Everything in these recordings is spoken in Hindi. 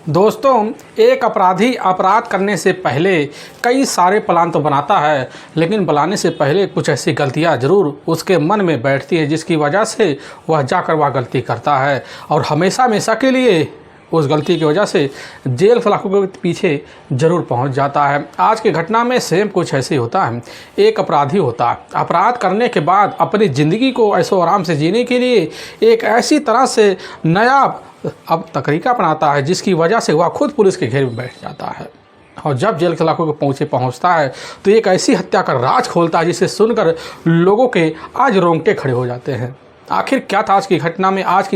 दोस्तों, एक अपराधी अपराध करने से पहले कई सारे प्लान तो बनाता है, लेकिन बनाने से पहले कुछ ऐसी गलतियां ज़रूर उसके मन में बैठती है जिसकी वजह से वह जाकर वह गलती करता है और हमेशा हमेशा के लिए उस गलती की वजह से जेल सलाखों के पीछे ज़रूर पहुंच जाता है। आज की घटना में सेम कुछ ऐसे होता है। एक अपराधी होता है, अपराध करने के बाद अपनी ज़िंदगी को ऐशो आराम से जीने के लिए एक ऐसी तरह से नया अब तरीका अपनाता है जिसकी वजह से वह खुद पुलिस के घेर में बैठ जाता है और जब जेल के इलाकों के पहुंचता है तो एक ऐसी हत्या का राज खोलता है जिसे सुनकर लोगों के आज रोंगटे खड़े हो जाते हैं। आखिर क्या था आज की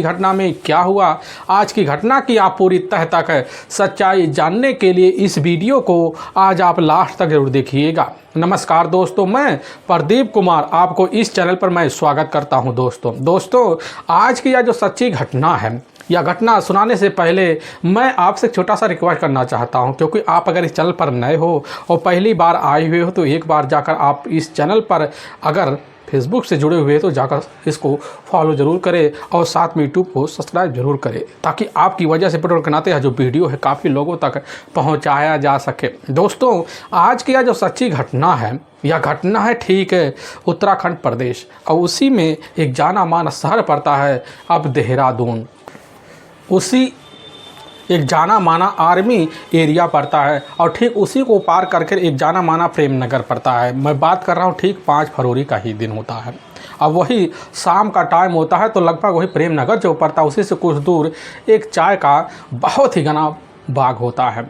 घटना में क्या हुआ, आज की घटना की आप पूरी तह तक सच्चाई जानने के लिए इस वीडियो को आज आप लास्ट तक जरूर देखिएगा। नमस्कार दोस्तों, मैं प्रदीप कुमार आपको इस चैनल पर मैं स्वागत करता हूं। दोस्तों आज की यह जो सच्ची घटना है, यह घटना सुनाने से पहले मैं आपसे छोटा सा रिक्वेस्ट करना चाहता हूं, क्योंकि आप अगर इस चैनल पर नए हो और पहली बार आए हुए हो तो एक बार जाकर आप इस चैनल पर अगर फेसबुक से जुड़े हुए तो जाकर इसको फॉलो ज़रूर करें और साथ में यूट्यूब को सब्सक्राइब जरूर करें, ताकि आपकी वजह से पेट्रोल के नाते यह जो वीडियो है काफ़ी लोगों तक पहुंचाया जा सके। दोस्तों आज की यह जो सच्ची घटना है, यह घटना है ठीक है उत्तराखंड प्रदेश और उसी में एक जाना माना शहर पड़ता है अब देहरादून। उसी एक जाना माना आर्मी एरिया पड़ता है और ठीक उसी को पार करके एक जाना माना प्रेम नगर पड़ता है। मैं बात कर रहा हूँ ठीक 5 फरवरी का ही दिन होता है। अब वही शाम का टाइम होता है तो लगभग वही प्रेम नगर जो पड़ता है उसी से कुछ दूर एक चाय का बहुत ही घना बाग होता है।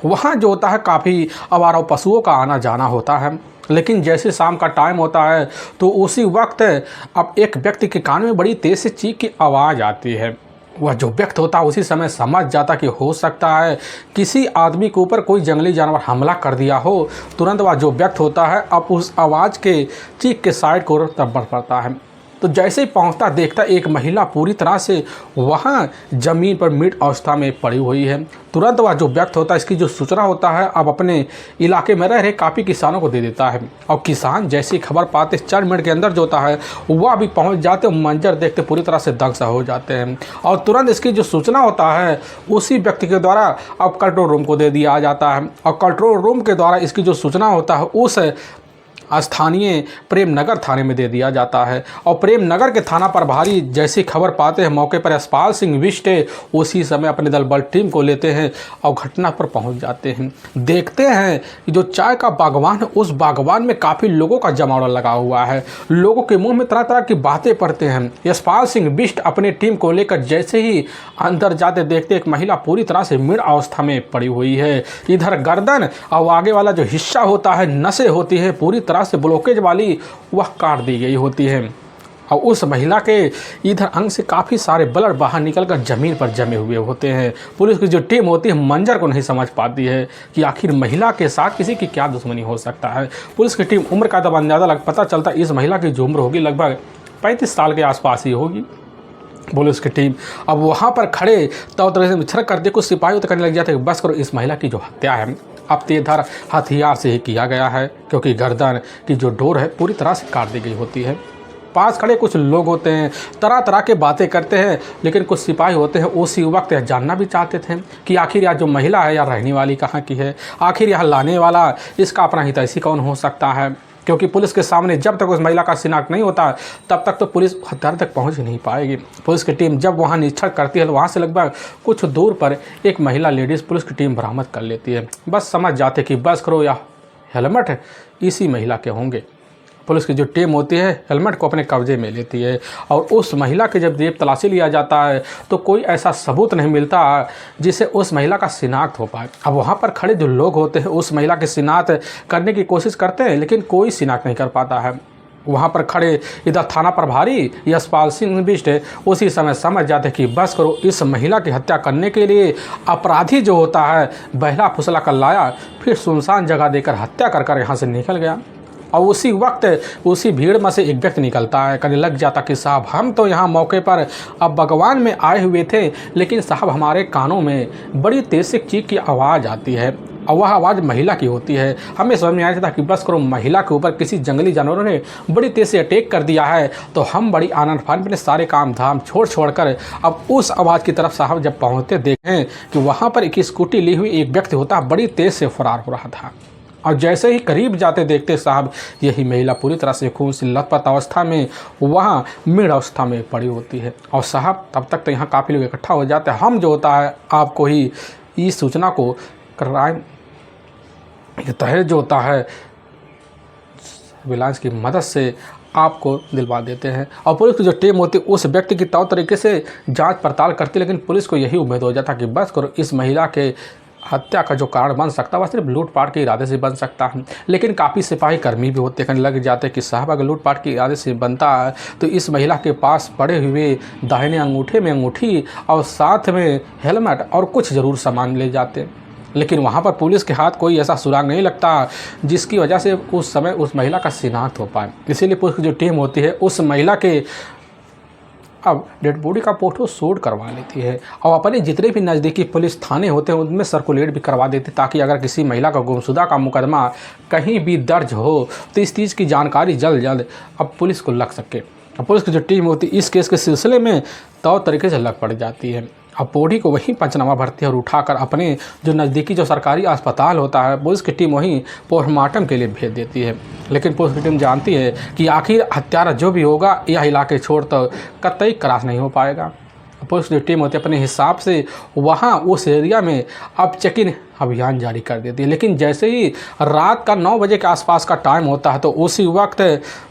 वहाँ जो होता है काफ़ी आवारा पशुओं का आना जाना होता है। लेकिन जैसे शाम का टाइम होता है तो उसी वक्त अब एक व्यक्ति के कान में बड़ी तेज़ से चीख की आवाज़ आती है। वह जो व्यक्ति होता है उसी समय समझ जाता कि हो सकता है किसी आदमी के ऊपर कोई जंगली जानवर हमला कर दिया हो। तुरंत वह जो व्यक्ति होता है अब उस आवाज़ के चीख के साइड को तब बढ़ पड़ता है। तो जैसे ही पहुंचता देखता एक महिला पूरी तरह से वहां ज़मीन पर मृत अवस्था में पड़ी हुई है। तुरंत वह जो व्यक्ति होता है इसकी जो सूचना होता है अब अपने इलाके में रह रहे काफ़ी किसानों को दे देता है और किसान जैसी खबर पाते 4 मिनट के अंदर जो होता है वह भी पहुंच जाते, मंजर देखते पूरी तरह से दंग सा हो जाते हैं और तुरंत इसकी जो सूचना होता है उसी व्यक्ति के द्वारा अब कंट्रोल रूम को दे दिया जाता है और कंट्रोल रूम के द्वारा इसकी जो सूचना होता है उस स्थानीय प्रेम नगर थाने में दे दिया जाता है और प्रेम नगर के थाना प्रभारी जैसी खबर पाते हैं मौके पर यशपाल सिंह विष्ट उसी समय अपने दल बल टीम को लेते हैं और घटना पर पहुंच जाते हैं। देखते हैं कि जो चाय का बागवान है उस बागवान में काफ़ी लोगों का जमावड़ा लगा हुआ है। लोगों के मुंह में तरह तरह की बातें पड़ते हैं। यशपाल सिंह विष्ट अपनी टीम को लेकर जैसे ही अंदर जाते देखते एक महिला पूरी तरह से मृत अवस्था में पड़ी हुई है। इधर गर्दन और आगे वाला जो हिस्सा होता है, नसें होती है पूरी से ब्लॉकेज वाली, वह काट दी गई होती है और उस महिला के इधर अंग से काफ़ी सारे ब्लड बाहर निकलकर ज़मीन पर जमे हुए होते हैं। पुलिस की जो टीम होती है मंजर को नहीं समझ पाती है कि आखिर महिला के साथ किसी की क्या दुश्मनी हो सकता है। पुलिस की टीम उम्र का तब अंदाज़ा पता चलता है इस महिला की जो उम्र होगी लगभग 35 साल के आसपास ही होगी। पुलिस की टीम अब वहाँ पर खड़े तो तरह से छिड़क कर दे कुछ सिपाही तो करने लग जाते हैं बस करो, इस महिला की जो हत्या है अब तेजधार हथियार से ही किया गया है, क्योंकि गर्दन की जो डोर है पूरी तरह से काट दी गई होती है। पास खड़े कुछ लोग होते हैं, तरह तरह के बातें करते हैं, लेकिन कुछ सिपाही होते हैं उसी वक्त यह जानना भी चाहते थे कि आखिर यह जो महिला है यह रहने वाली कहाँ की है, आखिर यह लाने वाला इसका अपना हितैषी कौन हो सकता है। क्योंकि पुलिस के सामने जब तक उस महिला का शिनाख्त नहीं होता तब तक तो पुलिस हत्यारे तक पहुंच ही नहीं पाएगी। पुलिस की टीम जब वहां निरीक्षण करती है तो वहां से लगभग कुछ दूर पर एक महिला लेडीज़ पुलिस की टीम बरामद कर लेती है। बस समझ जाते कि बस करो या हेलमेट इसी महिला के होंगे। पुलिस की जो टीम होती है हेलमेट को अपने कब्जे में लेती है और उस महिला के जब जेब तलाशी लिया जाता है तो कोई ऐसा सबूत नहीं मिलता जिससे उस महिला का शिनाख्त हो पाए। अब वहाँ पर खड़े जो लोग होते हैं उस महिला की शिनाख्त करने की कोशिश करते हैं, लेकिन कोई शिनाख्त नहीं कर पाता है। वहाँ पर खड़े इधर थाना प्रभारी यशपाल सिंह विष्ट उसी समय समझ जाते कि बस करो, इस महिला की हत्या करने के लिए अपराधी जो होता है बहला फुसला कर लाया, फिर सुनसान जगह देकर हत्या कर यहाँ से निकल गया। और उसी वक्त उसी भीड़ में से एक व्यक्ति निकलता है, कहने लग जाता कि साहब हम तो यहाँ मौके पर अब भगवान में आए हुए थे, लेकिन साहब हमारे कानों में बड़ी तेज से चीख की आवाज़ आती है। और वह आवाज़ महिला की होती है। हमें समझ में आया था कि बस करो महिला के ऊपर किसी जंगली जानवरों ने बड़ी तेज़ से अटैक कर दिया है। तो हम बड़ी आनंद फान अपने सारे काम धाम छोड़ कर अब उस आवाज़ की तरफ साहब जब पहुँचते देखें कि वहाँ पर एक स्कूटी ली हुई एक व्यक्ति होता बड़ी तेज़ से फरार हो रहा था। और जैसे ही करीब जाते देखते साहब यही महिला पूरी तरह से खून से लथपथ अवस्था में वहाँ मृत अवस्था में पड़ी होती है। और साहब तब तक तो यहाँ काफ़ी लोग इकट्ठा हो जाते हैं। हम जो होता है आपको ही इस सूचना को क्राइम के तहत जो होता है सर्विलांस की मदद से आपको दिलवा देते हैं। और पुलिस की जो टीम होती है उस व्यक्ति की तौर तरीके से जांच पड़ताल करती, लेकिन पुलिस को यही उम्मीद हो जाता कि बस करो इस महिला के हत्या का जो कारण बन सकता है वह सिर्फ लूटपाट के इरादे से बन सकता है। लेकिन काफ़ी सिपाही कर्मी भी होते हैं लग जाते कि साहब अगर लूटपाट के इरादे से बनता है तो इस महिला के पास पड़े हुए दाहिने अंगूठे में अंगूठी और साथ में हेलमेट और कुछ ज़रूर सामान ले जाते। लेकिन वहाँ पर पुलिस के हाथ कोई ऐसा सुराग नहीं लगता जिसकी वजह से उस समय उस महिला का शिनाख्त हो पाए। इसीलिए पुलिस की जो टीम होती है उस महिला के अब डेड बॉडी का फोटो शूट करवा लेती है और अपने जितने भी नज़दीकी पुलिस थाने होते हैं उनमें सर्कुलेट भी करवा देते ताकि अगर किसी महिला का गुमशुदा का मुकदमा कहीं भी दर्ज हो तो इस चीज़ की जानकारी जल्द अब पुलिस को लग सके। अब पुलिस की जो टीम होती है इस केस के सिलसिले में तौर तरीके से लग पड़ जाती है। अब बॉडी को वहीं पंचनामा भरती है और उठाकर अपने जो नज़दीकी जो सरकारी अस्पताल होता है पुलिस की टीम वहीं पोस्टमार्टम के लिए भेज देती है। लेकिन पुलिस की टीम जानती है कि आखिर हत्यारा जो भी होगा यह इलाके छोड़ तो कतई क्रॉस नहीं हो पाएगा। पुलिस की टीम होती है अपने हिसाब से वहाँ उस एरिया में अब चेकिंग अभियान जारी कर देती है। लेकिन जैसे ही रात का 9 बजे के आसपास का टाइम होता है तो उसी वक्त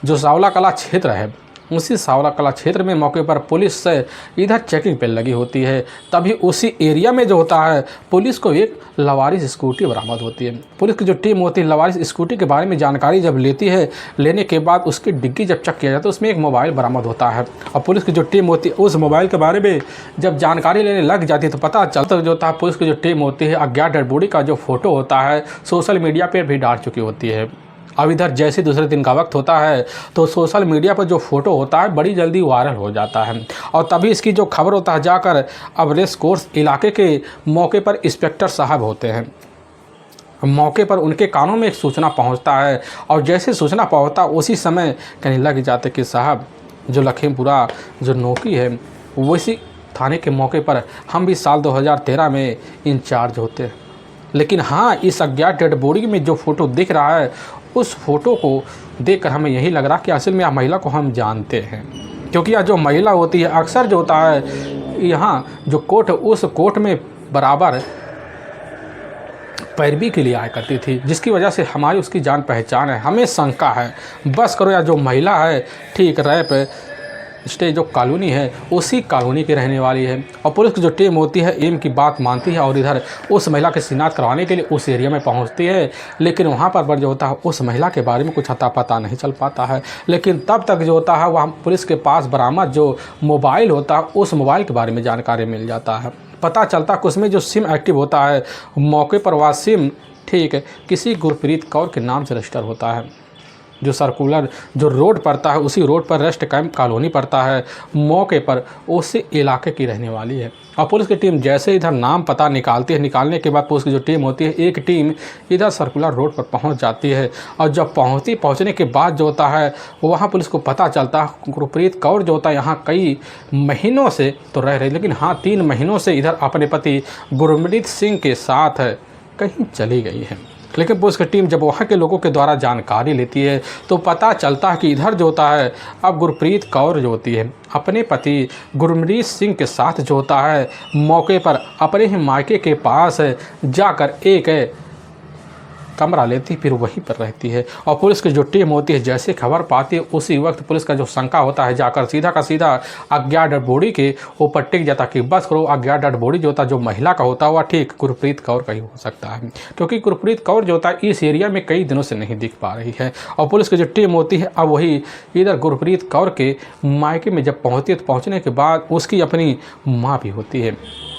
जो सावला कला क्षेत्र है उसी सावला कला क्षेत्र में मौके पर पुलिस इधर चेकिंग पे लगी होती है। तभी उसी एरिया में जो होता है पुलिस को एक लवारिस स्कूटी बरामद होती है। पुलिस की जो टीम होती है लवारिस स्कूटी के बारे में जानकारी जब लेती है, लेने के बाद उसकी डिग्गी जब चेक किया जाता है तो उसमें एक मोबाइल बरामद होता है। और पुलिस की जो टीम होती है उस मोबाइल के बारे में जब जानकारी लेने लग जाती है तो पता चलता जो होता है पुलिस की जो टीम होती है अज्ञात डेड बॉडी का जो फोटो होता है सोशल मीडिया पर भी डाल चुकी होती है। अब इधर जैसे दूसरे दिन का वक्त होता है तो सोशल मीडिया पर जो फोटो होता है बड़ी जल्दी वायरल हो जाता है और तभी इसकी जो खबर होता है जाकर अब रेस कोर्स इलाके के मौके पर इंस्पेक्टर साहब होते हैं। मौके पर उनके कानों में एक सूचना पहुंचता है और जैसे सूचना पहुंचता उसी समय कहने लग जाते कि साहब जो लखीमपुरा जो नौकी है वैसी थाने के मौके पर हम भी साल 2013 में इंचार्ज होते हैं। लेकिन हाँ इस अज्ञात डेड बॉडी में जो फ़ोटो दिख रहा है उस फोटो को देखकर हमें यही लग रहा कि असल में यह महिला को हम जानते हैं, क्योंकि यह जो महिला होती है अक्सर जो होता है यहाँ जो कोर्ट उस कोर्ट में बराबर पैरवी के लिए आया करती थी, जिसकी वजह से हमारी उसकी जान पहचान है। हमें शंका है बस करो या जो महिला है ठीक रैप स्टेज जो कॉलोनी है उसी कॉलोनी की रहने वाली है। और पुलिस की जो टीम होती है एम की बात मानती है और इधर उस महिला के शिनाख्त करवाने के लिए उस एरिया में पहुंचती है। लेकिन वहां पर जो होता है उस महिला के बारे में कुछ अता पता नहीं चल पाता है। लेकिन तब तक जो होता है वहाँ पुलिस के पास बरामद जो मोबाइल होता है उस मोबाइल के बारे में जानकारी मिल जाता है। पता चलता है कि उसमें जो सिम एक्टिव होता है मौके पर वह सिम ठीक किसी गुरप्रीत कौर के नाम से रजिस्टर होता है। जो सर्कुलर जो रोड पड़ता है उसी रोड पर रेस्ट कैंप कॉलोनी पड़ता है, मौके पर उसी इलाके की रहने वाली है। और पुलिस की टीम जैसे इधर नाम पता निकालती है, निकालने के बाद पुलिस की जो टीम होती है एक टीम इधर सर्कुलर रोड पर पहुंच जाती है। और जब पहुंचने के बाद जो होता है वहां पुलिस को पता चलता है गुरप्रीत कौर जो होता है यहाँ कई महीनों से तो रह रही, लेकिन हाँ 3 महीनों से इधर अपने पति गुरमीत सिंह के साथ कहीं चली गई है। लेकिन पुलिस की टीम जब वहाँ के लोगों के द्वारा जानकारी लेती है तो पता चलता है कि इधर जो होता है अब गुरप्रीत कौर जो होती है अपने पति गुरमीत सिंह के साथ जो होता है मौके पर अपने ही मायके के पास जाकर एक कमरा लेती फिर वहीं पर रहती है। और पुलिस की जो टीम होती है जैसे खबर पाती है उसी वक्त पुलिस का जो शंका होता है जाकर सीधा का सीधा अज्ञात डेड बॉडी के ऊपर टिक जाता कि बस करो अज्ञात डेड बॉडी जो होता है जो महिला का होता है वह ठीक गुरप्रीत कौर का ही हो सकता है, क्योंकि गुरप्रीत कौर जो होता है इस एरिया में कई दिनों से नहीं दिख पा रही है। और पुलिस की जो टीम होती है अब वही इधर गुरप्रीत कौर के मायके में जब पहुँचती है तो पहुँचने के बाद उसकी अपनी माँ भी होती है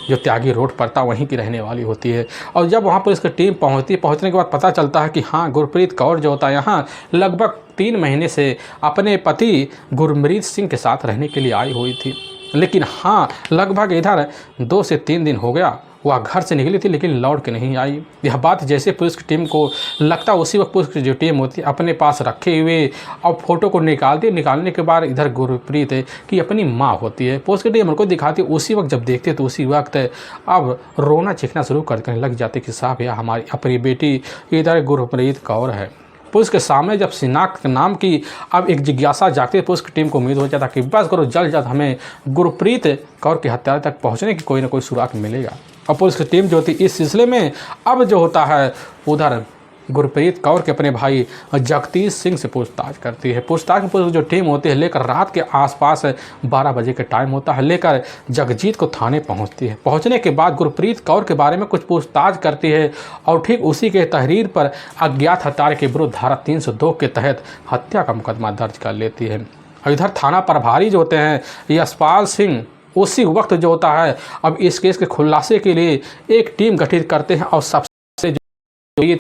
जो त्यागी रोड पड़ता वहीं की रहने वाली होती है। और जब वहाँ पुलिस की टीम पहुँचने के बाद पता चलता है कि हाँ गुरप्रीत कौर जो होता है यहाँ लगभग 3 महीने से अपने पति गुरमीत सिंह के साथ रहने के लिए आई हुई थी। लेकिन हाँ लगभग इधर 2 से 3 दिन हो गया वह घर से निकली थी लेकिन लौट के नहीं आई। यह बात जैसे पुलिस की टीम को लगता उसी वक्त पुलिस की जो टीम होती है अपने पास रखे हुए और फोटो को निकालने के बाद इधर गुरप्रीत की अपनी माँ होती है, पुलिस की टीम उनको दिखाती है। उसी वक्त जब देखते तो उसी वक्त अब रोना चीखना शुरू करने लग जाते कि साहब यह हमारी अपनी बेटी इधर गुरप्रीत कौर है। पुलिस के सामने जब शिनाख्त नाम की अब एक जिज्ञासा जागती है, पुलिस की टीम को उम्मीद हो जाता कि बस करो जल्द जल्द हमें गुरप्रीत कौर की हत्या तक पहुंचने की कोई ना कोई सुराग मिलेगा। और पुलिस की टीम जो होती इस सिलसिले में अब जो होता है उधर गुरप्रीत कौर के अपने भाई जगदीश सिंह से पूछताछ करती है। पूछताछ में पुलिस जो टीम होती है लेकर रात के आसपास 12 बजे के टाइम होता है, लेकर जगजीत को थाने पहुंचती है। पहुंचने के बाद गुरप्रीत कौर के बारे में कुछ पूछताछ करती है और ठीक उसी के तहरीर पर अज्ञात हत्यारे के विरुद्ध धारा 302 के तहत हत्या का मुकदमा दर्ज कर लेती है। और इधर थाना प्रभारी जो होते हैं यशपाल सिंह उसी वक्त जो होता है अब इस केस के खुलासे के लिए एक टीम गठित करते हैं और सबसे जो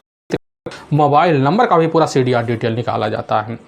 मोबाइल नंबर का भी पूरा CDR डिटेल निकाला जाता है।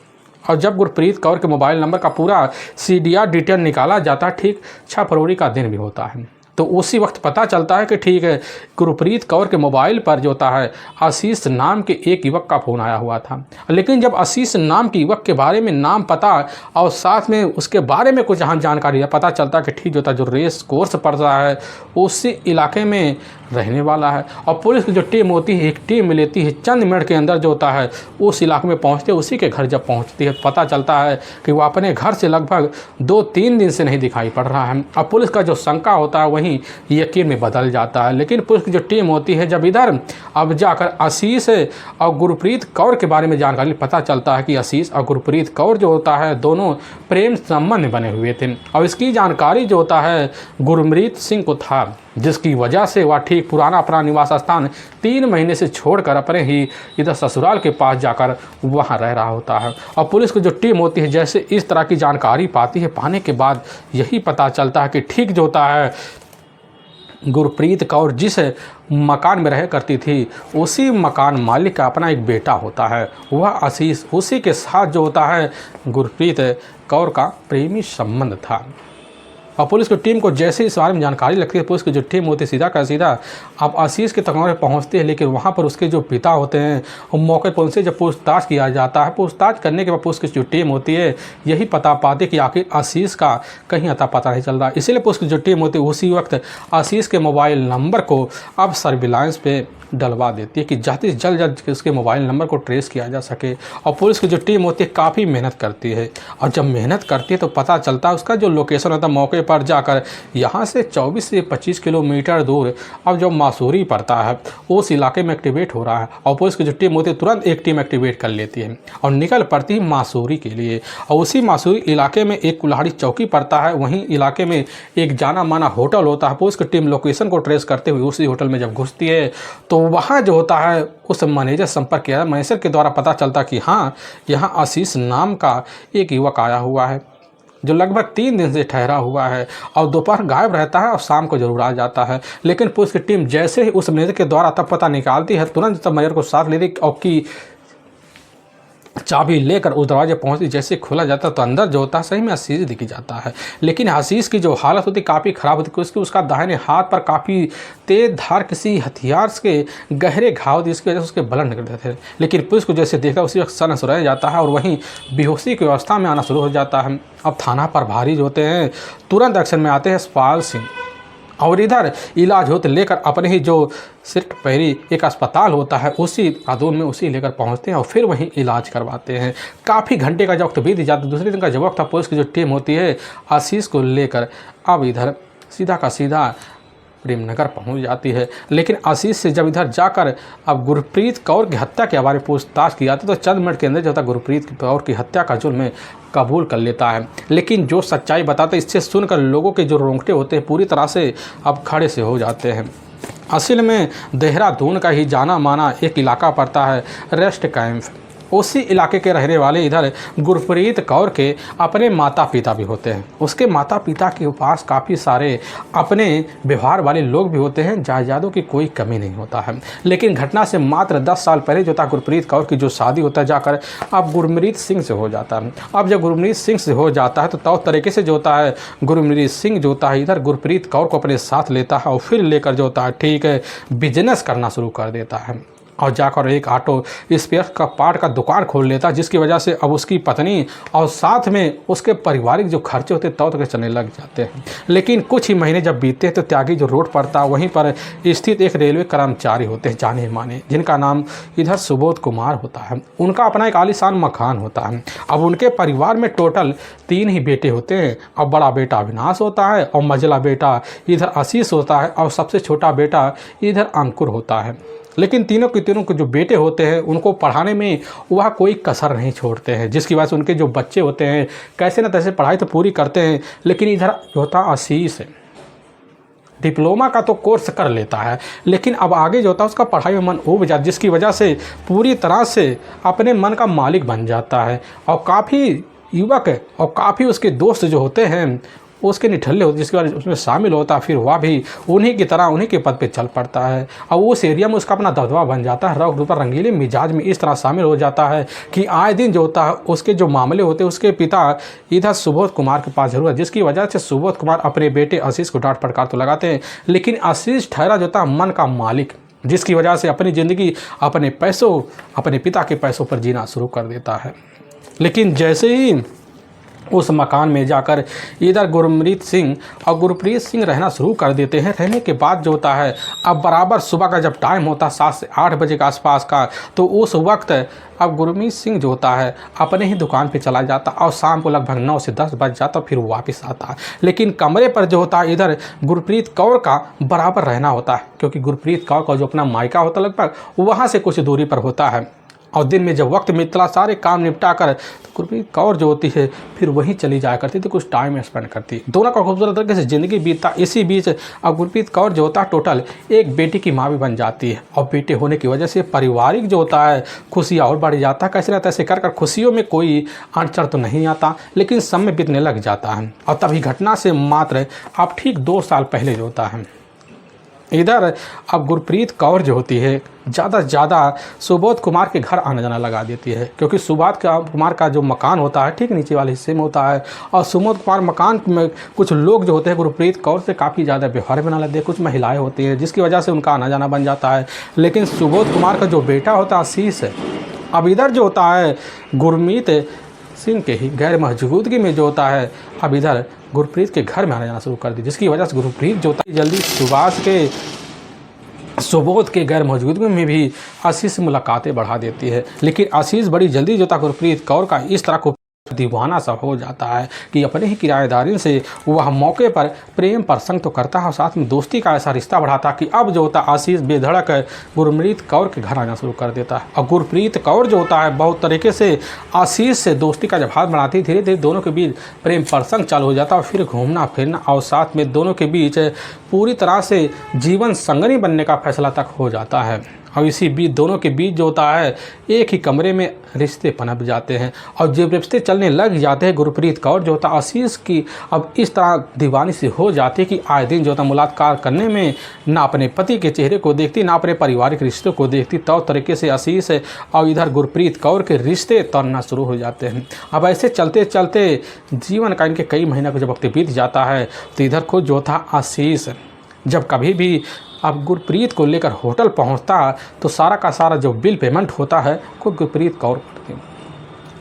और जब गुरप्रीत कौर के मोबाइल नंबर का पूरा CDR डिटेल निकाला जाता है, ठीक 6 फरवरी का दिन भी होता है, तो उसी वक्त पता चलता है कि ठीक है गुरप्रीत कौर के मोबाइल पर जो होता है आशीष नाम के एक युवक का फ़ोन आया हुआ था। लेकिन जब आशीष नाम के युवक के बारे में नाम पता और साथ में उसके बारे में कुछ जहाँ जानकारी है, पता चलता है कि ठीक जो होता है जो रेस कोर्स पड़ रहा है उसी इलाके में रहने वाला है। और पुलिस की जो टीम होती है एक टीम लेती है, चंद मिनट के अंदर जो होता है उस इलाके में पहुंचते, उसी के घर जब पहुंचती है पता चलता है कि वो अपने घर से लगभग 2-3 दिन से नहीं दिखाई पड़ रहा है। अब पुलिस का जो शंका होता है वहीं यकीन में बदल जाता है। लेकिन पुलिस की जो टीम होती है जब इधर अब जाकर आशीष और गुरप्रीत कौर के बारे में जानकारी पता चलता है कि आशीष और गुरप्रीत कौर जो होता है दोनों प्रेम संबंध बने हुए थे। और इसकी जानकारी जो होता है गुरमीत सिंह को था, जिसकी वजह से वह ठीक पुराना अपना निवास स्थान 3 महीने से छोड़कर अपने ही इधर ससुराल के पास जाकर वहां रह रहा होता है। और पुलिस की जो टीम होती है जैसे इस तरह की जानकारी पाती है, पाने के बाद यही पता चलता है कि ठीक जो होता है गुरप्रीत कौर जिस मकान में रह करती थी उसी मकान मालिक का अपना एक बेटा होता है, वह आशीष, उसी के साथ जो होता है गुरप्रीत कौर का प्रेमी संबंध था। और पुलिस की टीम को जैसे इस बारे में जानकारी लगती है, पुलिस की जो टीम होती है सीधा का सीधा अब आशीष के ठिकाने पहुंचती है। लेकिन वहां पर उसके जो पिता होते हैं वो मौके पर उनसे जब पूछताछ किया जाता है, पूछताछ करने के बाद पुलिस की जो टीम होती है यही पता पाती कि आखिर आशीष का कहीं अता पता नहीं चल रहा। इसीलिए पुलिस की जो टीम होती है उसी वक्त आशीष के मोबाइल नंबर को अब सर्विलांस पे डलवा देती है कि जाते जल्द उसके मोबाइल नंबर को ट्रेस किया जा सके। और पुलिस की जो टीम होती है काफ़ी मेहनत करती है, और जब मेहनत करती है तो पता चलता है उसका जो लोकेशन होता है मौके पर जाकर यहाँ से 24 से 25 किलोमीटर दूर अब जो मासूरी पड़ता है उस इलाके में एक्टिवेट हो रहा है। और पुलिस की जो टीम होती है तुरंत एक टीम एक्टिवेट कर लेती है और निकल पड़ती है मासूरी के लिए। और उसी मासूरी इलाके में एक कुल्हाड़ी चौकी पड़ता है, वहीं इलाके में एक जाना माना होटल होता है। पुलिस की टीम लोकेशन को ट्रेस करते हुए उसी होटल में जब घुसती है तो वहाँ जो होता है उस मैनेजर संपर्क किया, मैनेजर के द्वारा पता चलता कि हाँ यहाँ आशीष नाम का एक युवक आया हुआ है जो लगभग 3 दिन से ठहरा हुआ है और दोपहर गायब रहता है और शाम को जरूर आ जाता है। लेकिन पुलिस की टीम जैसे ही उस मैनेजर के द्वारा तब पता निकालती है तुरंत तब मैनेजर को साथ लेती और की चाबी लेकर उस दरवाजे पहुंचती, जैसे खोला जाता तो अंदर जो होता है सही में आशीष दिख जाता है। लेकिन आशीष की जो हालत होती काफ़ी ख़राब होती क्योंकि उसका दाहिने हाथ पर काफ़ी तेज धार किसी हथियार के गहरे घाव थे, जिसकी वजह से उसके ब्लड निकलते थे। लेकिन पुलिस को जैसे देखा उसी वक्त सन रह जाता है और वहीं बेहोशी की अवस्था में आना शुरू हो जाता है। अब थाना प्रभारी जो होते हैं तुरंत एक्शन में आते हैं यशपाल सिंह, और इधर इलाज होते लेकर अपने ही जो सिर्फ पैरी एक अस्पताल होता है उसी कादून में उसी लेकर पहुंचते हैं और फिर वहीं इलाज करवाते हैं। काफ़ी घंटे का जो वक्त बीत जाता है, दूसरे दिन का जो वक्त था पुलिस की जो टीम होती है आशीष को लेकर अब इधर सीधा का सीधा प्रेमनगर पहुंच जाती है। लेकिन आशीष से जब इधर जाकर अब गुरप्रीत कौर की हत्या के बारे में पूछताछ की जाती है तो चंद मिनट के अंदर जो होता है गुरप्रीत कौर की हत्या का जुर्म कबूल कर लेता है। लेकिन जो सच्चाई बताते इससे सुनकर लोगों के जो रोंगटे होते हैं पूरी तरह से अब खड़े से हो जाते हैं। असल में देहरादून का ही जाना माना एक इलाका पड़ता है रेस्ट कैंप, उसी इलाके के रहने वाले इधर गुरप्रीत कौर के अपने माता पिता भी होते हैं। उसके माता पिता के पास काफ़ी सारे अपने व्यवहार वाले लोग भी होते हैं, जायदादों की कोई कमी नहीं होता है। लेकिन घटना से मात्र 10 साल पहले जो था गुरप्रीत कौर की जो शादी होता है जाकर अब गुरमीत सिंह से हो जाता है। अब जब गुरमीत सिंह से हो जाता है तो तरीके से जो होता है गुरमीत सिंह जो होता है इधर गुरप्रीत कौर को अपने साथ लेता है और फिर लेकर जो होता है ठीक है बिजनेस करना शुरू कर देता है और जाकर एक ऑटो स्पेयर का पार्ट का दुकान खोल लेता है, जिसकी वजह से अब उसकी पत्नी और साथ में उसके पारिवारिक जो खर्चे होते तौ तक चलने लग जाते हैं। लेकिन कुछ ही महीने जब बीतते हैं तो त्यागी जो रोड पड़ता है वहीं पर स्थित एक रेलवे कर्मचारी होते हैं जाने माने, जिनका नाम इधर सुबोध कुमार होता है। उनका अपना एक आलीशान मकान होता है। अब उनके परिवार में टोटल 3 ही बेटे होते हैं। अब बड़ा बेटा अविनाश होता है और मझला बेटा इधर आशीष होता है और सबसे छोटा बेटा इधर अंकुर होता है। लेकिन तीनों के जो बेटे होते हैं उनको पढ़ाने में वह कोई कसर नहीं छोड़ते हैं, जिसकी वजह से उनके जो बच्चे होते हैं कैसे न तैसे पढ़ाई तो पूरी करते हैं। लेकिन इधर जो होता आशीष डिप्लोमा का तो कोर्स कर लेता है, लेकिन अब आगे जो होता है उसका पढ़ाई में मन उब जाता, जिसकी वजह से पूरी तरह से अपने मन का मालिक बन जाता है। और काफ़ी युवक और काफ़ी उसके दोस्त जो होते हैं उसके निठल्ले होते जिसके बाद उसमें शामिल होता, फिर वह भी उन्हीं की तरह उन्हीं के पद पे चल पड़ता है। और उस एरिया में उसका अपना दबदबा बन जाता है। रंग रूप रंगीले मिजाज में इस तरह शामिल हो जाता है कि आए दिन जो होता है उसके जो मामले होते हैं उसके पिता इधर सुबोध कुमार के पास जरूर है, जिसकी वजह से सुबोध कुमार अपने बेटे आशीष को डांट फटकार तो लगाते हैं। लेकिन आशीष ठहरा जो था मन का मालिक, जिसकी वजह से अपनी ज़िंदगी अपने पैसों अपने पिता के पैसों पर जीना शुरू कर देता है। लेकिन जैसे ही उस मकान में जाकर इधर गुरमीत सिंह और गुरप्रीत सिंह रहना शुरू कर देते हैं, रहने के बाद जो होता है अब बराबर सुबह का जब टाइम होता है 7 से 8 बजे के आसपास का, तो उस वक्त अब गुरमीत सिंह जो होता है अपने ही दुकान पे चला जाता और शाम को लगभग 9 से 10 बज जाता फिर वापस आता। लेकिन कमरे पर जो होता है इधर गुरप्रीत कौर का बराबर रहना होता है, क्योंकि गुरप्रीत कौर का जो अपना मायका होता लगभग वहाँ से कुछ दूरी पर होता है। और दिन में जब वक्त मिलता सारे काम निपटा कर तो गुरप्रीत कौर जो होती है फिर वहीं चली जाया करती थी, कुछ टाइम स्पेंड करती। दोनों का खूबसूरत तरीके से ज़िंदगी बीतता। इसी बीच अब गुरप्रीत कौर जो होता है टोटल एक बेटी की माँ भी बन जाती है और बेटे होने की वजह से पारिवारिक जो होता है खुशियाँ और बढ़ जाता है। कैसे रहता है ऐसे कर खुशियों में कोई अड़चन तो नहीं आता, लेकिन समय बीतने लग जाता है। और तभी घटना से मात्र अब ठीक 2 साल पहले जो होता है इधर अब गुरप्रीत कौर जो होती है ज़्यादा से ज़्यादा सुबोध कुमार के घर आना जाना लगा देती है, क्योंकि सुबोध कुमार का जो मकान होता है ठीक नीचे वाले हिस्से में होता है। और सुबोध कुमार मकान में कुछ लोग जो होते हैं गुरप्रीत कौर से काफ़ी ज़्यादा व्यवहार बना लेते हैं, कुछ महिलाएं होती हैं, जिसकी वजह से उनका आना जाना बन जाता है। लेकिन सुबोध कुमार का जो बेटा होता है आशीष अब इधर जो होता है गुरमीत सिंह के ही गैर मौजूदगी में जो होता है अब इधर गुरप्रीत के घर में आना जाना शुरू कर दी, जिसकी वजह से गुरप्रीत जो होता है जल्दी सुभाष के सुबोध के गैर मौजूदगी में भी आशीष से मुलाकातें बढ़ा देती है। लेकिन आशीष बड़ी जल्दी जो था गुरप्रीत कौर का इस तरह को दीवाना सा हो जाता है कि अपने ही किराएदारी से वह मौके पर प्रेम प्रसंग तो करता है और साथ में दोस्ती का ऐसा रिश्ता बढ़ाता कि अब जो होता है आशीष बेधड़क गुरप्रीत कौर के घर आना शुरू कर देता है। और गुरप्रीत कौर जो होता है बहुत तरीके से आशीष से दोस्ती का जब हाथ बढ़ाती, धीरे धीरे दोनों के बीच प्रेम प्रसंग चालू हो जाता है और फिर घूमना फिरना और साथ में दोनों के बीच पूरी तरह से जीवन संगनी बनने का फैसला तक हो जाता है। और इसी बीच दोनों के बीच जो होता है एक ही कमरे में रिश्ते पनप जाते हैं। और जब रिश्ते चलने लग जाते हैं गुरप्रीत कौर जो होता है आशीष की अब इस तरह दीवानी से हो जाती है कि आए दिन जो होता मुलाकात करने में ना अपने पति के चेहरे को देखती ना अपने पारिवारिक रिश्तों को देखती, तो तरीके से आशीष और इधर गुरप्रीत कौर के रिश्ते तोड़ना शुरू हो जाते हैं। अब ऐसे चलते चलते जीवन का इनके कई महीने का जब वक्त बीत जाता है तो इधर खुद जो था आशीष जब कभी भी अब गुरप्रीत को लेकर होटल पहुंचता तो सारा का सारा जो बिल पेमेंट होता है खुद गुरप्रीत कौर करती है।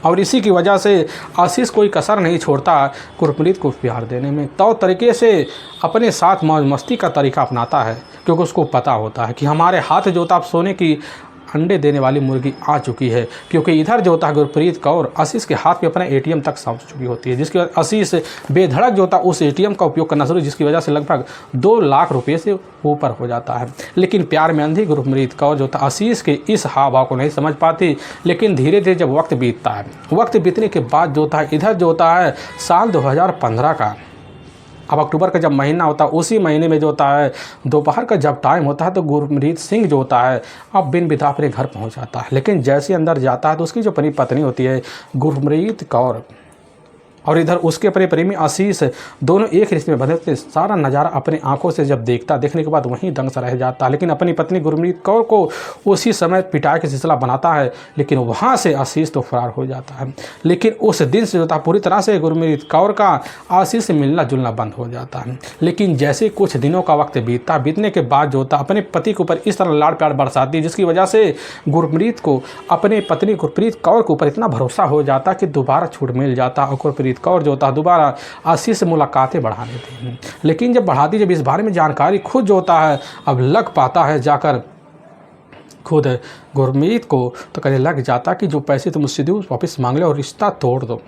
और इसी की वजह से आशीष कोई कसर नहीं छोड़ता गुरप्रीत को प्यार देने में, तो तरीके से अपने साथ मौज मस्ती का तरीका अपनाता है, क्योंकि उसको पता होता है कि हमारे हाथ जो होता अब सोने की अंडे देने वाली मुर्गी आ चुकी है। क्योंकि इधर जो होता है गुरप्रीत कौर आशीष के हाथ में अपना एटीएम तक समझ चुकी होती है, जिसकी वजह आशीष बेधड़क जो होता है उस एटीएम का उपयोग करना शुरू, जिसकी वजह से लगभग 2 लाख रुपए से ऊपर हो जाता है। लेकिन प्यार में अंधी गुरप्रीत कौर जो होता आशीष के इस हाव भाव को नहीं समझ पाती। लेकिन धीरे धीरे जब वक्त बीतता है, वक्त बीतने के बाद जो होता है इधर जो होता है साल 2015 का अब अक्टूबर का जब महीना होता है उसी महीने में जो होता है दोपहर का जब टाइम होता है तो गुरप्रीत सिंह जो होता है अब बिन बिता अपने घर पहुंच जाता है। लेकिन जैसे अंदर जाता है तो उसकी जो अपनी पत्नी होती है गुरप्रीत कौर और इधर उसके अपने प्रेमी आशीष दोनों एक रिश्ते में बंधे थे। सारा नज़ारा अपनी आंखों से जब देखने के बाद वहीं दंग सा रह जाता है। लेकिन अपनी पत्नी गुरप्रीत कौर को उसी समय पिटाई का सिलसिला बनाता है, लेकिन वहाँ से आशीष तो फरार हो जाता है। लेकिन उस दिन से जो था पूरी तरह से गुरप्रीत कौर का आशीष से मिलना जुलना बंद हो जाता है। लेकिन जैसे कुछ दिनों का वक्त बीतने के बाद जो होता अपने पति के ऊपर इस तरह लाड़ प्यार बरसाती, जिसकी वजह से गुरप्रीत को अपने पत्नी गुरप्रीत कौर के ऊपर इतना भरोसा हो जाता कि दोबारा छूट मिल जाता और गुरप्रीत कौर जो होता है दोबारा आशीष से मुलाकातें बढ़ा लेते हैं। लेकिन जब इस बारे में जानकारी खुद जो होता है अब लग पाता है जाकर खुद गुरमीत को, तो कहने लग जाता कि जो पैसे तुम मुझसे दो वापस मांग ले और रिश्ता तोड़ दो।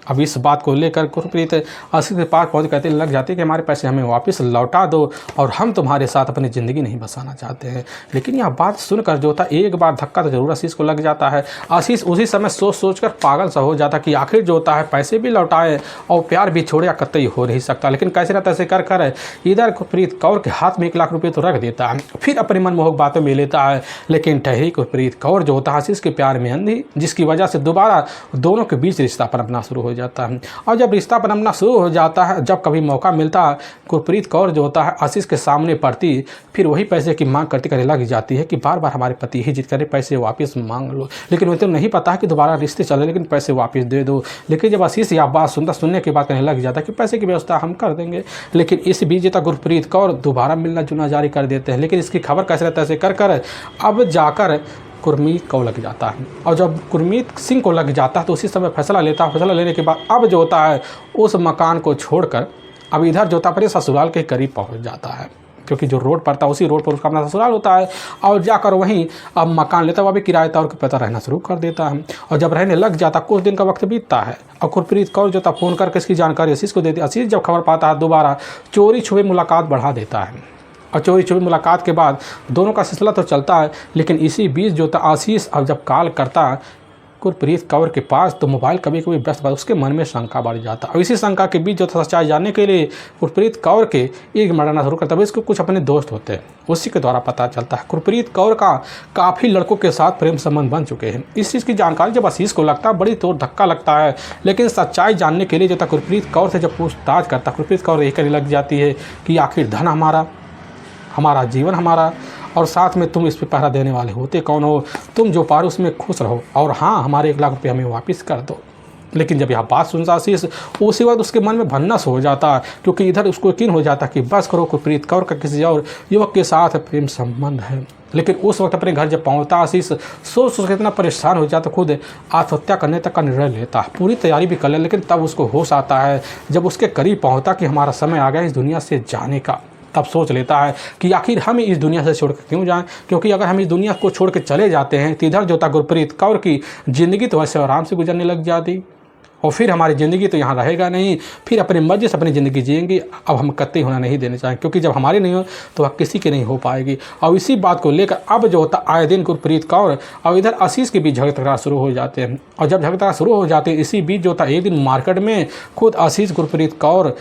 अब इस बात को लेकर गुरप्रीत आशीष के पास पहुँच कहते लग जाते कि हमारे पैसे हमें वापस लौटा दो और हम तुम्हारे साथ अपनी ज़िंदगी नहीं बसाना चाहते हैं। लेकिन यह बात सुनकर जो था एक बार धक्का तो जरूर आशीष को लग जाता है। आशीष उसी समय सोच कर पागल सा हो जाता कि आखिर जो होता है पैसे भी लौटाए और प्यार भी छोड़े या कतई हो नहीं सकता। लेकिन कैसे ना तैसे कर इधर गुरप्रीत कौर के हाथ में 1 लाख रुपये तो रख देता है, फिर अपनी मनमोहक बातों में लेता है। लेकिन ठहरी गुरप्रीत कौर जो होता है आशीष के प्यार में अंधी, जिसकी वजह से दोबारा दोनों के बीच रिश्ता पनपना शुरू हो जाता है। और जब रिश्ता पनपना शुरू हो जाता है, जब कभी मौका मिलता है गुरप्रीत कौर जो होता है आशीष के सामने पड़ती, फिर वही पैसे की मांग करने लग जाती है कि बार बार हमारे पति ही जिद करे पैसे वापस मांग लो। लेकिन उन्हें तो नहीं पता है कि दोबारा रिश्ते चले, लेकिन पैसे वापस दे दो। लेकिन जब आशीष यह बात सुनने के बाद कहने लग जाता है कि पैसे की व्यवस्था हम कर देंगे। लेकिन इस बीच जो गुरप्रीत कौर दोबारा मिलना जुलना जारी कर देते हैं। लेकिन इसकी खबर कैसे रहता है कर अब जाकर गुरमीत को लग जाता है। और जब गुरमीत सिंह को लग जाता है तो उसी समय फैसला लेता है। फैसला लेने के बाद अब जो होता है उस मकान को छोड़कर अब इधर जो होता है अपने ससुराल के करीब पहुंच जाता है, क्योंकि जो रोड पड़ता है उसी रोड पर उसका अपना ससुराल होता है। और जाकर वहीं अब मकान लेता है, वह भी किराएदार के पता रहना शुरू कर देता है। और जब रहने लग जाता कुछ दिन का वक्त बीतता है और गुरप्रीत कौर जो था फ़ोन करके इसकी जानकारी आशीष को देती है। आशीष जब खबर पाता है दोबारा चोरी छुपे मुलाकात बढ़ा देता है। और चोरी छुपी मुलाकात के बाद दोनों का सिलसिला तो चलता है। लेकिन इसी बीच जो था आशीष अब जब कॉल करता है गुरप्रीत कौर के पास तो मोबाइल कभी कभी व्यस्त बात, उसके मन में शंका बढ़ जाता है। और इसी शंका के बीच जो था सच्चाई जानने के लिए गुरप्रीत कौर के एक मरना शुरू करता है। इसको कुछ अपने दोस्त होते हैं, उसी के द्वारा पता चलता है गुरप्रीत कौर का काफ़ी लड़कों के साथ प्रेम संबंध बन चुके हैं। इस चीज़ की जानकारी जब आशीष को लगता है बड़ी तोड़ धक्का लगता है। लेकिन सच्चाई जानने के लिए जो था गुरप्रीत कौर से जब पूछताछ करता गुरप्रीत कौर यही कहने लग जाती है कि आखिर धन हमारा जीवन हमारा, और साथ में तुम इस पे पहरा देने वाले होते कौन हो? तुम जो पारो उसमें खुश रहो और हाँ हमारे 1 लाख रुपये हमें वापस कर दो। लेकिन जब यह बात सुनता आशीष उसी वक्त उसके मन में भन्नस हो जाता, क्योंकि इधर उसको यकीन हो जाता कि बस करो गुरप्रीत कौर का किसी और युवक के साथ प्रेम संबंध है। लेकिन उस वक्त अपने घर जब पहुंचता आशीष सोच के इतना परेशान हो जाता खुद आत्महत्या करने तक का निर्णय लेता। पूरी तैयारी भी कर ले, लेकिन तब उसको होश आता है जब उसके करीब पहुँचता कि हमारा समय आ गया इस दुनिया से जाने का। तब सोच लेता है कि आखिर हम इस दुनिया से छोड़ कर क्यों जाएं, क्योंकि अगर हम इस दुनिया को छोड़ के चले जाते हैं तो इधर जो था गुरप्रीत कौर की ज़िंदगी तो वैसे आराम से गुजरने लग जाती और फिर हमारी ज़िंदगी तो यहाँ रहेगा नहीं, फिर अपनी मर्जी से अपनी ज़िंदगी जिएंगे। अब हम कतई होना नहीं देने चाहें, क्योंकि जब हमारी नहीं हो तो वह किसी की नहीं हो पाएगी। और इसी बात को लेकर अब जो होता आए दिन गुरप्रीत कौर और इधर आशीष के बीच झगड़ा शुरू हो जाते हैं। और जब झगड़ा शुरू हो जाते हैं इसी बीच जो था एक दिन मार्केट में खुद आशीष गुरप्रीत कौर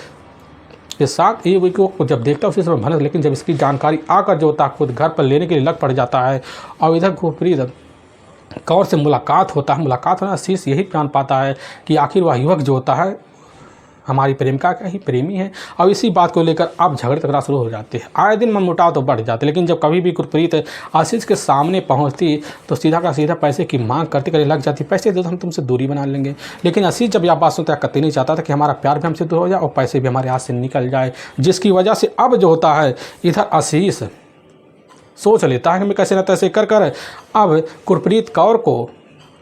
के साथ ये को जब देखता है उसी समय भनक। लेकिन जब इसकी जानकारी आकर जो होता खुद घर पर लेने के लिए लग पड़ जाता है और इधर गुरप्रीत कौर से मुलाकात होना आशीष यही जान पाता है कि आखिर वह युवक जो होता है हमारी प्रेमिका का ही प्रेमी है। और इसी बात को लेकर अब झगड़ा शुरू हो जाते हैं। आए दिन मनमुटाव तो बढ़ जाते, लेकिन जब कभी भी गुरप्रीत आशीष के सामने पहुंचती तो सीधा का सीधा पैसे की मांग करने लग जाती, पैसे दे तो हम तुमसे दूरी बना लेंगे। लेकिन आशीष जब यह बात सुनता है कतई नहीं चाहता था कि हमारा प्यार भी हमसे दूर हो जाए और पैसे भी हमारे हाथ से निकल जाए, जिसकी वजह से अब जो होता है इधर आशीष सोच लेता है कि मैं कैसे न तैसे कर अब गुरप्रीत कौर को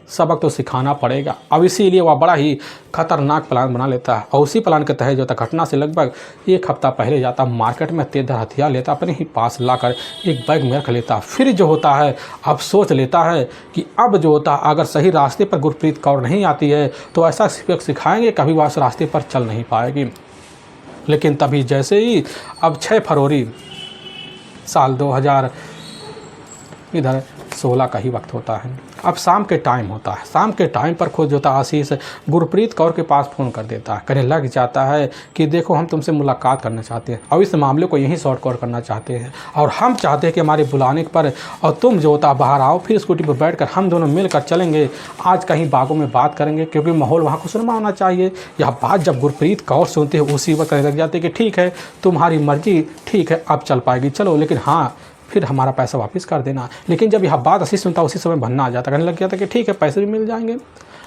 सबक तो सिखाना पड़ेगा। अब इसीलिए वह बड़ा ही खतरनाक प्लान बना लेता है। और उसी प्लान के तहत जो था घटना से लगभग 1 हफ्ता पहले जाता मार्केट में तेजधार हथियार लेता, अपने ही पास लाकर एक बैग में रख लेता। फिर जो होता है अब सोच लेता है कि अब जो होता है अगर सही रास्ते पर गुरप्रीत कौर नहीं आती है तो ऐसा सबक सिखाएंगे कभी वह उस रास्ते पर चल नहीं पाएगी। लेकिन तभी जैसे ही अब 6 फरवरी साल इधर 16 का ही वक्त होता है। अब शाम के टाइम होता है। शाम के टाइम पर खुद जो था आशीष गुरप्रीत कौर के पास फ़ोन कर देता है, कहने लग जाता है कि देखो हम तुमसे मुलाकात करना चाहते हैं और इस मामले को यहीं सॉर्ट आउट करना चाहते हैं और हम चाहते हैं कि हमारे बुलाने पर और तुम जो होता बाहर आओ, फिर स्कूटी पर बैठकर हम दोनों मिलकर चलेंगे, आज कहीं बागों में बात करेंगे क्योंकि माहौल वहाँ खुशनुमा होना चाहिए। यह बात जब गुरप्रीत कौर सुनते हैं उसी वक्त कहने लग जाते हैं कि ठीक है तुम्हारी मर्जी, ठीक है अब चल पाएगी चलो, लेकिन हाँ फिर हमारा पैसा वापस कर देना। लेकिन जब यह बात आशीष सुनता उसी समय भन्ना आ जाता, कहने लग गया था कि ठीक है पैसे भी मिल जाएंगे।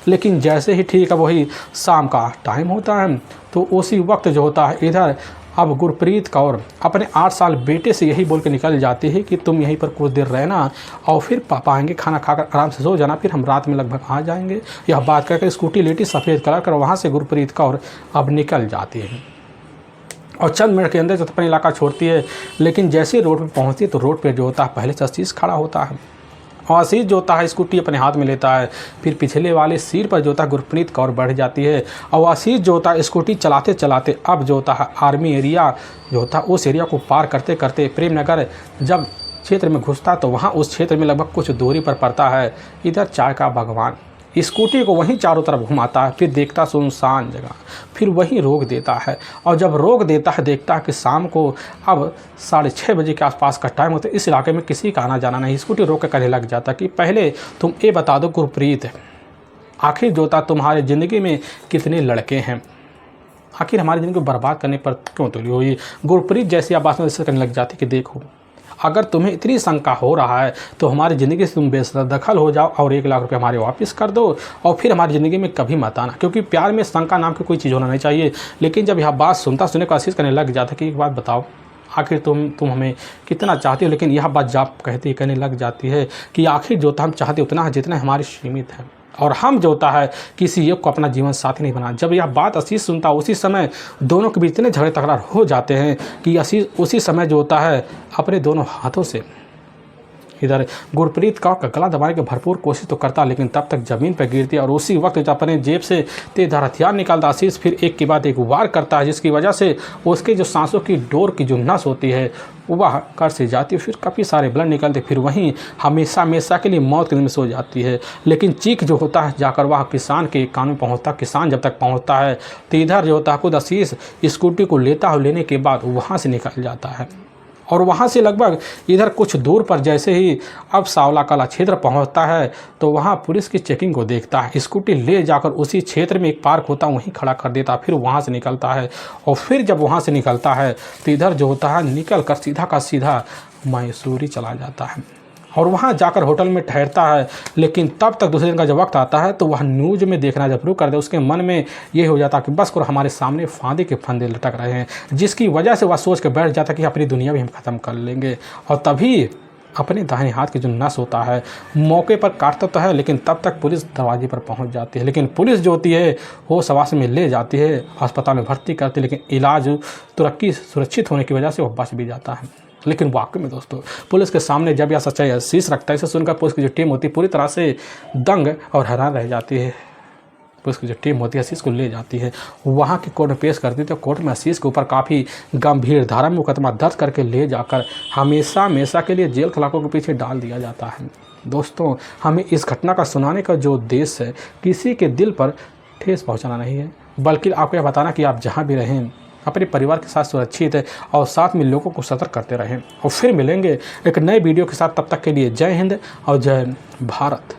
लेकिन जैसे ही ठीक है वही शाम का टाइम होता है तो उसी वक्त जो होता है इधर अब गुरप्रीत कौर अपने 8 साल बेटे से यही बोल के निकल जाती है कि तुम यहीं पर कुछ देर रहना और फिर पापा आएंगे, खाना खाकर आराम से सो जाना, फिर हम रात में लगभग आ जाएंगे। यह बात कहकर स्कूटी लेटी सफ़ेद कलर कर वहाँ से गुरप्रीत कौर अब निकल जाती है और चंद मिनट के अंदर जो अपना इलाका छोड़ती है। लेकिन जैसे रोड पर पहुंचती है तो रोड पे जो होता है पहले से आशीष खड़ा होता है और आशीष जो होता है स्कूटी अपने हाथ में लेता है, फिर पिछले वाले सिर पर जो होता है गुरप्रीत कौर बढ़ जाती है और आशीष जो होता है स्कूटी चलाते चलाते अब जो होता है आर्मी एरिया जो होता है उस एरिया को पार करते करते प्रेमनगर जब क्षेत्र में घुसता तो वहाँ उस क्षेत्र में लगभग कुछ दूरी पर पड़ता है इधर चाय का भगवान। स्कूटी को वहीं चारों तरफ घुमाता है, फिर देखता सुनसान जगह, फिर वहीं रोक देता है और जब रोक देता है देखता है कि शाम को अब 6:30 बजे के आसपास का टाइम होता है, इस इलाके में किसी का आना जाना नहीं। स्कूटी रोक कर कहने लग जाता कि पहले तुम ये बता दो गुरप्रीत, आखिर जो था तुम्हारे ज़िंदगी में कितने लड़के हैं, आखिर हमारी ज़िंदगी को बर्बाद करने पर क्यों तुली हुई। गुरप्रीत जैसी आवाज़ में करने लग जाती कि देखो अगर तुम्हें इतनी शंका हो रहा है तो हमारी ज़िंदगी से तुम बेदखल हो जाओ और 1 लाख रुपये हमारे वापस कर दो और फिर हमारी ज़िंदगी में कभी मत आना, क्योंकि प्यार में शंका नाम की कोई चीज़ होना नहीं चाहिए। लेकिन जब यह बात सुनने को आशीष करने लग जाता कि एक बात बताओ आखिर तुम हमें कितना चाहती हो। लेकिन यह बात जब कहने लग जाती है कि आखिर जो हम चाहते उतना है जितना हमारी सीमित है और हम जो होता है किसी एक को अपना जीवन साथी नहीं बना। जब यह बात आशीष सुनता उसी समय दोनों के बीच इतने झगड़े तकरार हो जाते हैं कि आशीष उसी समय जो होता है अपने दोनों हाथों से इधर गुरप्रीत कौर का गला दबाने की भरपूर कोशिश तो करता, लेकिन तब तक ज़मीन पर गिरती और उसी वक्त जब अपने जेब से तेज़धार हथियार निकालता आशीष फिर एक के बाद एक वार करता है, जिसकी वजह से उसके जो सांसों की डोर की जो नस होती है वह कर से जाती है, फिर काफ़ी सारे ब्लड निकलते, फिर वहीं हमेशा के लिए मौत के दिन में सो जाती है। लेकिन चीख जो होता है जाकर वह किसान के कान में पहुँचता, किसान जब तक पहुँचता है तो इधर जो होता है खुद आशीष स्कूटी को लेने के बाद वहाँ से निकल जाता है और वहाँ से लगभग इधर कुछ दूर पर जैसे ही अब सावला कला क्षेत्र पहुँचता है तो वहाँ पुलिस की चेकिंग को देखता है। स्कूटी ले जाकर उसी क्षेत्र में एक पार्क होता है वहीं खड़ा कर देता, फिर वहाँ से निकलता है और फिर जब वहाँ से निकलता है तो इधर जो होता है निकल कर सीधा का सीधा मैसूरी चला जाता है और वहाँ जाकर होटल में ठहरता है। लेकिन तब तक दूसरे दिन का जब वक्त आता है तो वह न्यूज़ में देखना जब शुरू कर दे उसके मन में ये हो जाता कि बस करो हमारे सामने फांदे के फंदे लटक रहे हैं, जिसकी वजह से वह सोच के बैठ जाता कि अपनी दुनिया भी हम ख़त्म कर लेंगे। और तभी अपने दाहिने हाथ की जो नस होता है मौके पर काटता तो है, लेकिन तब तक पुलिस दरवाजे पर पहुंच जाती है। लेकिन पुलिस जो होती है वो सवास में ले जाती है, अस्पताल में भर्ती करती है, लेकिन इलाज सुरक्षित होने की वजह से वह बच भी जाता है। लेकिन वाकई में दोस्तों पुलिस के सामने जब यह सच्चाई शीश रखता है, इसे सुनकर पुलिस की जो टीम होती है पूरी तरह से दंग और हैरान रह जाती है। पुलिस की जो टीम होती है आशीष को ले जाती है, वहाँ की कोर्ट में पेश करती है तो कोर्ट में आशीष के ऊपर काफ़ी गंभीर धारा में मुकदमा दर्ज करके ले जाकर हमेशा के लिए जेल सलाखों के पीछे डाल दिया जाता है। दोस्तों हमें इस घटना का सुनाने का जो उद्देश्य है किसी के दिल पर ठेस पहुँचाना नहीं है, बल्कि आपको यह बताना कि आप जहाँ भी रहें अपने परिवार के साथ सुरक्षित है और साथ में लोगों को सतर्क करते रहें। और फिर मिलेंगे एक नए वीडियो के साथ, तब तक के लिए जय हिंद और जय भारत।